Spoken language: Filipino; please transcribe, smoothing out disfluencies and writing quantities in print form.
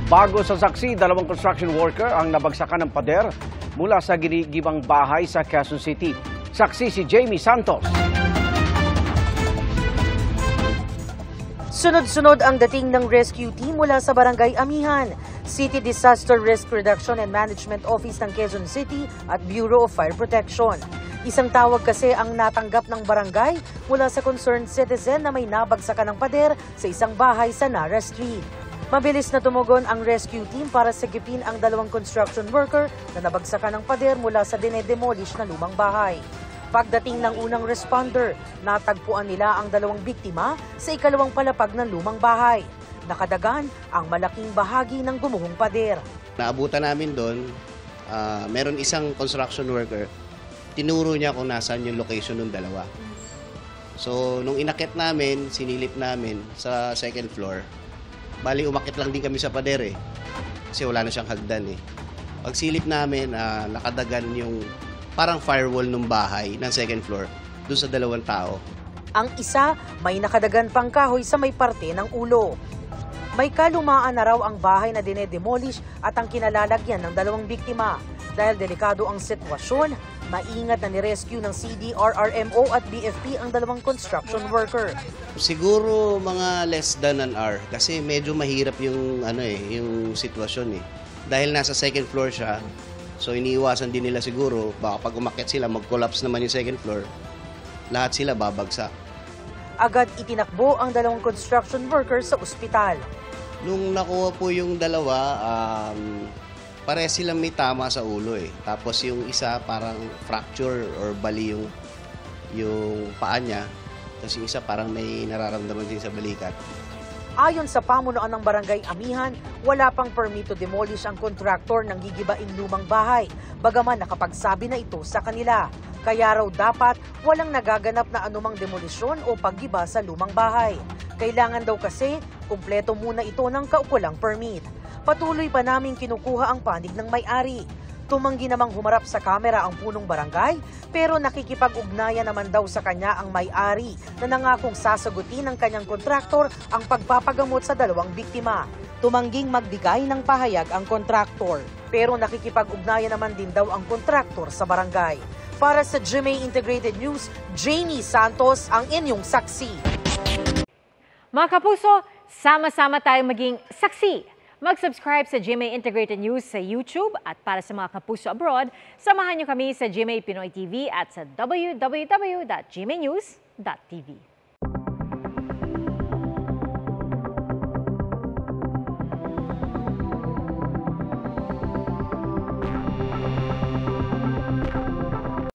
Bago sa saksi, dalawang construction worker ang nabagsakan ng pader mula sa ginigibang bahay sa Quezon City. Saksi si Jamie Santos. Sunod-sunod ang dating ng rescue team mula sa Barangay Amihan, City Disaster Risk Reduction and Management Office ng Quezon City at Bureau of Fire Protection. Isang tawag kasi ang natanggap ng barangay mula sa concerned citizen na may nabagsakan ng pader sa isang bahay sa Nara Street. Mabilis na tumugon ang rescue team para sagipin ang dalawang construction worker na nabagsakan ng pader mula sa dinedemolish na lumang bahay. Pagdating ng unang responder, natagpuan nila ang dalawang biktima sa ikalawang palapag ng lumang bahay. Nakadagan ang malaking bahagi ng gumuhong pader. Naabutan namin doon, meron isang construction worker, tinuro niya kung nasaan yung location ng dalawa. So, nung inakit namin, sinilip namin sa second floor, bali umakit lang din kami sa pader kasi wala na siyang hagdan Pagsilip namin, nakadagan yung parang firewall ng bahay ng second floor doon sa dalawang tao. Ang isa, may nakadagan pang kahoy sa may parte ng ulo. May kalumaan na raw ang bahay na dinedemolish at ang kinalalagyan ng dalawang biktima. Dahil delikado ang sitwasyon, maingat na nirescue ng CDRRMO at BFP ang dalawang construction worker. Siguro mga less than an hour kasi medyo mahirap yung yung sitwasyon Dahil nasa second floor siya, so iniiwasan din nila siguro baka pag umakyat sila mag-collapse naman yung second floor. Lahat sila babagsak. Agad itinakbo ang dalawang construction workers sa ospital. Nung nakuha po yung dalawa, pares silang may tama sa ulo Tapos yung isa parang fracture or bali yung paa niya. Tapos yung isa parang may nararamdaman din sa balikat. Ayon sa pamunuan ng Barangay Amihan, wala pang permit to demolish ang kontraktor ng gigibaing lumang bahay, bagaman nakapagsabi na ito sa kanila. Kaya raw dapat walang nagaganap na anumang demolisyon o paggiba sa lumang bahay. Kailangan daw kasi kumpleto muna ito ng kaukulang permit. Patuloy pa namin kinukuha ang panig ng may-ari. Tumanggi namang humarap sa kamera ang punong barangay, pero nakikipag-ugnayan naman daw sa kanya ang may-ari na nangakong sasagutin ng kanyang kontraktor ang pagpapagamot sa dalawang biktima. Tumangging magbigay ng pahayag ang kontraktor, pero nakikipag-ugnayan naman din daw ang kontraktor sa barangay. Para sa GMA Integrated News, Jamie Santos ang inyong saksi. Mga kapuso, sama-sama tayong maging saksi. Mag-subscribe sa GMA Integrated News sa YouTube at para sa mga kapuso abroad, samahan niyo kami sa GMA Pinoy TV at sa www.gmanews.tv.